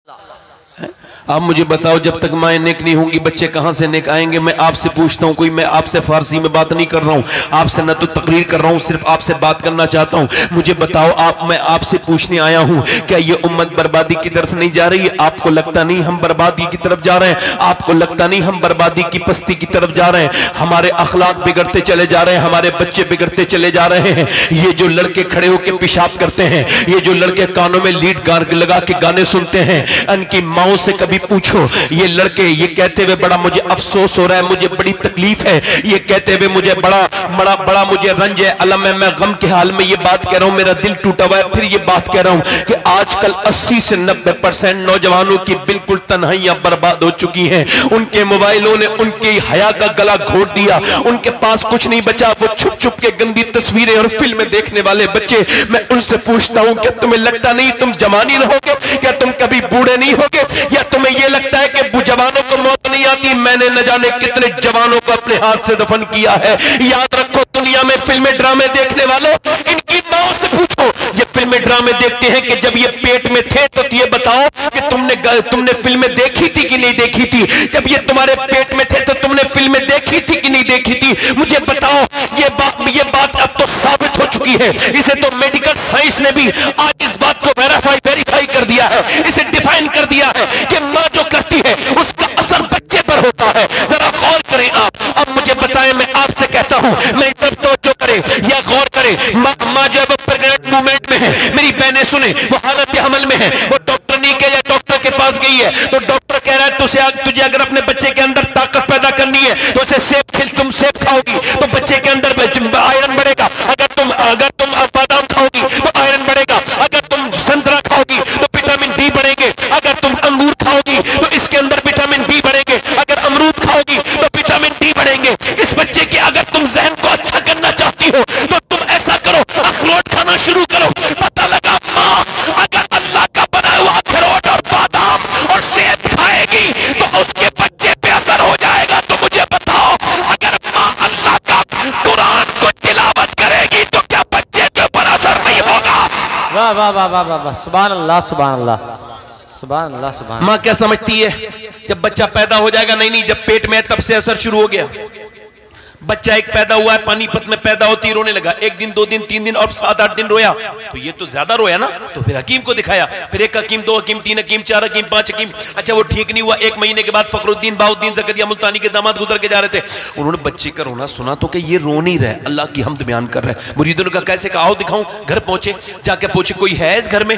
आप मुझे बताओ, जब तक माएँ नेक नहीं होंगी बच्चे कहाँ से नेक आएंगे? मैं आपसे पूछता हूँ, कोई मैं आपसे फारसी में बात नहीं कर रहा हूँ, आपसे न तो तकरीर कर रहा हूँ, सिर्फ आपसे बात करना चाहता हूँ। मुझे बताओ, मैं आपसे पूछने आया हूँ, क्या ये उम्मत बर्बादी की तरफ नहीं जा रही है? आपको लगता नहीं हम बर्बादी की तरफ जा रहे हैं? आपको लगता नहीं हम बर्बादी की पस्ती की तरफ जा रहे हैं? हमारे अखलाक बिगड़ते चले जा रहे हैं, हमारे बच्चे बिगड़ते चले जा रहे हैं। ये जो लड़के खड़े होकर पेशाब करते हैं, ये जो लड़के कानों में लीड लगा के गाने सुनते हैं, उनकी माओ से कभी पूछो। ये लड़के ये कहते हुए बड़ा मुझे अफसोस हो रहा है, मुझे बड़ी तकलीफ है, ये कहते हुए मुझे बड़ा मुझे रंज है, अलम है, मैं गम के हाल में ये बात कह रहा हूं, मेरा दिल टूटा हुआ है। फिर ये बात कह रहा हूं कि आजकल 80 से 90% नौजवानों की बिल्कुल तन्हाइयां बर्बाद हो चुकी हैं। उनके मोबाइलों ने उनके हया का गला घोट दिया, उनके पास कुछ नहीं बचा। वो छुप छुप के गंदी तस्वीरें और फिल्में देखने वाले बच्चे, मैं उनसे पूछता हूं, क्या तुम्हें लगता नहीं तुम जवानी रहोगे? क्या तुम कभी बूढ़े नहीं होगे? या तुम्हें यह लगता है कि जवानों को मौत नहीं आती? मैंने न जाने कितने जवानों को अपने हाथ से दफन किया है। याद रखो, दुनिया में फिल्में ड्रामे देखने वालों, इनकी माओ से पूछो, ये फिल्में ड्रामे देखते हैं कि जब ये पेट में थे तो ये बताओ कि तुमने फिल्में देखी थी कि नहीं देखी थी? जब ये तुम्हारे पेट में थे तो तुमने फिल्में देखी थी कि नहीं देखी थी? मुझे बताओ। ये बात अब तो साबित हो चुकी है, इसे तो मेडिकल साइंस ने भी आज इस बात को वेरीफाई कर दिया है, इसे डिफाइन कर दिया है कि मां जो करती है उसका असर बच्चे पर होता है। जरा गौर करें आप। अब मुझे बताएं, मैं आपसे कहता हूं, मेरी तरफ तवज्जो करें या गौर करें। मां जो है प्रेग्नेंट मूवमेंट में है, मेरी बहनें सुने, वो हालत हमल में है, वो डॉक्टर नहीं गया, डॉक्टर के पास गई है तो डॉक्टर कह रहा है तुझे अगर अपने बच्चे के अंदर ताकत पैदा करनी है तो उसे तुम सेब खाओगी तो बच्चे के अंदर आयरन बढ़ेगा। अगर तुम बादाम खाओगी तो आयरन बढ़ेगा। अगर तुम संतरा खाओगी तो विटामिन डी बढ़ेंगे। अगर तुम अंगूर खाओगी तो इसके अंदर विटामिन बी बढ़ेंगे। अगर अमरूद खाओगी तो विटामिन डी बढ़ेंगे। इस बच्चे के अगर तुम जहन को अच्छा करना चाहती हो तो तुम ऐसा करो, अखरोट खाना शुरू करो। पता लगा, माँ अगर अल्लाह का बनाया हुआ अखरोट और बादाम और सेब खाएगी तो उसके बच्चे पे असर हो जाएगा। तो मुझे बताओ, अगर माँ अल्लाह का कुरान को तिलावत करेगी तो क्या बच्चे के ऊपर असर नहीं होगा? वाह वाह वाह वाह वाह, सुभान अल्लाह सुभान अल्लाह सुभान अल्लाह सुभान। माँ क्या समझती है जब बच्चा पैदा हो जाएगा? नहीं, जब पेट में है तब से असर शुरू हो गया। बच्चा एक पैदा हुआ है, पानीपत में पैदा होती रोने लगा, 1 दिन 2 दिन 3 दिन और 7-8 दिन रोया, तो ये तो ज्यादा रोया ना, तो फिर हकीम को दिखाया। फिर 1 हकीम 2 हकीम 3 हकीम 4 हकीम 5 हकीम, अच्छा वो ठीक नहीं हुआ। 1 महीने के बाद फखरुद्दीन बाउद्दीन ज़करिया मुल्तानी के दामाद गुजर के जा रहे थे, उन्होंने बच्चे का रोना सुना तो कि ये रो नहीं रहा, अल्लाह की हमद बयान कर रहा है। मुरीदों ने कहा कैसे? कहा आओ दिखाऊं। घर पहुंचे, जाके पूछे कोई है इस घर में?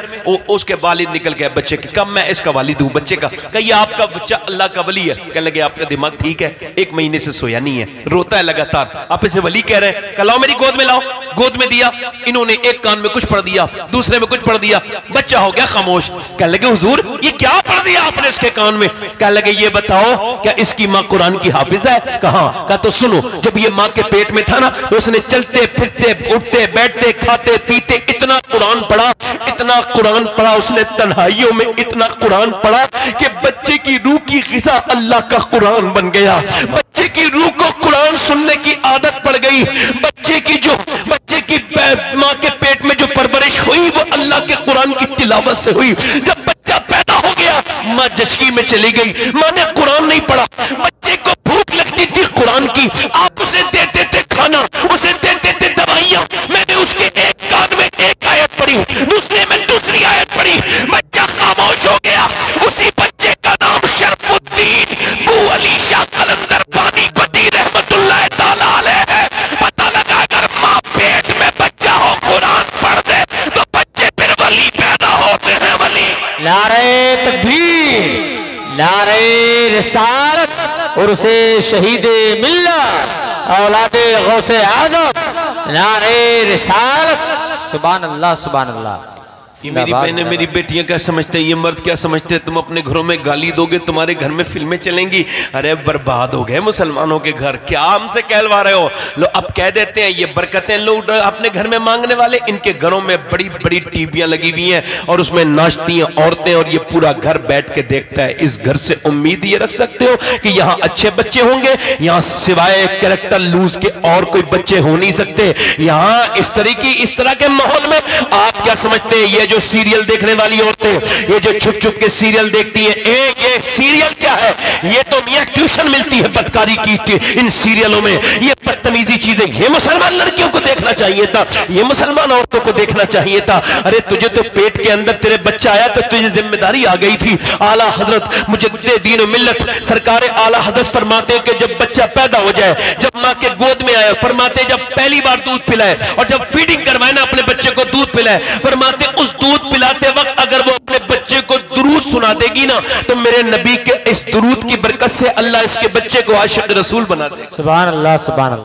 उसके वालिद निकल गया बच्चे के। कब मैं इसका वालिद हूं बच्चे का? कहिए आपका बच्चा अल्लाह का वली है। कहने लगे आपका दिमाग ठीक है, 1 महीने से सोया नहीं है, रोता है लगातार, आप वली कह रहे हैं। लाओ मेरी गोद में लाओ। गोद में दिया, इन्होंने एक कान में कुछ पढ़ दिया, दूसरे में कुछ पढ़ दिया, बच्चा हो गया खामोश। कहने लगे हुजूर ये क्या पढ़ दिया आपने इसके कान में? कहने लगे ये बताओ क्या इसकी माँ कुरान की हाफिज है? कहा तो सुनो, जब ये माँ के पेट में था ना तो उसने चलते फिरते उठते बैठते खाते पीते इतना कुरान पढ़ा उसने, तन्हाइयों में इतना कुरान पढ़ा कि बच्चे की रूह की ग़िज़ा अल्लाह का कुरान बन गया। बच्चे की रूह को कुरान सुनने की आदत पड़ गई। बच्चे की माँ के पेट में जो परवरिश हुई वो अल्लाह के कुरान की तिलावत से हुई। जब बच्चा पैदा हो गया, माँ जचकी में चली गई, माँ ने कुरान नहीं पढ़ा। बच्चे को भूख लगती थी कुरान की, आप उसे देते थे खाना, उसे देते थे दवाइयां। मैंने उसके एक कान में एक आयत पढ़ी, दूसरे में दूसरी आयत पढ़ी, बच्चा खामोश हो गया। उसी बच्चे का नाम शरफुद्दीन बू अली शाह कलंदर पानीपती रहमतुल्लाह ताला अलैह है। पता लगा अगर माँ पेट में बच्चा हो कुरान पढ़ दे तो बच्चे फिर वली पैदा होते हैं। वली नारे तकबीर, नारे रिसालत और उसे शहीदे मिल्लत औलादे गौसे आज़म, नारे रिसालत, सुभान अल्लाह सुभान अल्लाह। मेरी बहनें मेरी बेटियां क्या समझते हैं, ये मर्द क्या समझते हैं? तुम अपने घरों में गाली दोगे तुम्हारे घर में फिल्में चलेंगी। अरे बर्बाद हो गए मुसलमानों के घर, क्या हमसे कहलवा रहे हो? लो अब कह देते हैं ये बरकतें लोग अपने घर में मांगने वाले, इनके घरों में बड़ी बड़ी टीवियां लगी हुई हैं और उसमें नाचती हैं औरतें और ये पूरा घर बैठ के देखता है। इस घर से उम्मीद ये रख सकते हो कि यहाँ अच्छे बच्चे होंगे? यहाँ सिवाय कैरेक्टर लूज के और कोई बच्चे हो नहीं सकते। यहाँ इस तरह के माहौल में आप क्या समझते हैं ये ये जो सीरियल देखने वाली औरतें, ये जो छुप छुप के सीरियल देखती हैं, ये सीरियल क्या है? ये तो मियां ट्यूशन मिलती है बदकारी की इन सीरियलों में, ये बदतमीजी चीजें। ये मुसलमान लड़कियों को देखना चाहिए था, ये मुसलमान औरतों को देखना चाहिए था। अरे तुझे तो पेट के अंदर तेरे बच्चा आया तो तुझे जिम्मेदारी आ गई थी। आला हजरत मुजद्दिद मिल्लत सरकार आला हजरत फरमाते कि जब बच्चा पैदा हो जाए, जब माँ के गोद में आए, फरमाते जब पहली बार दूध पिलाए और जब फीडिंग करवाए ना अपने बच्चे को दूध पिलाए, फरमाते उस दूध पिलाते वक्त अगर वो अपने बच्चे को दुरूद सुना देगी ना तो मेरे नबी के इस दुरूद की बरकत से अल्लाह इसके बच्चे को आशिक रसूल बना देगा। सुभान अल्लाह सुभान अल्लाह।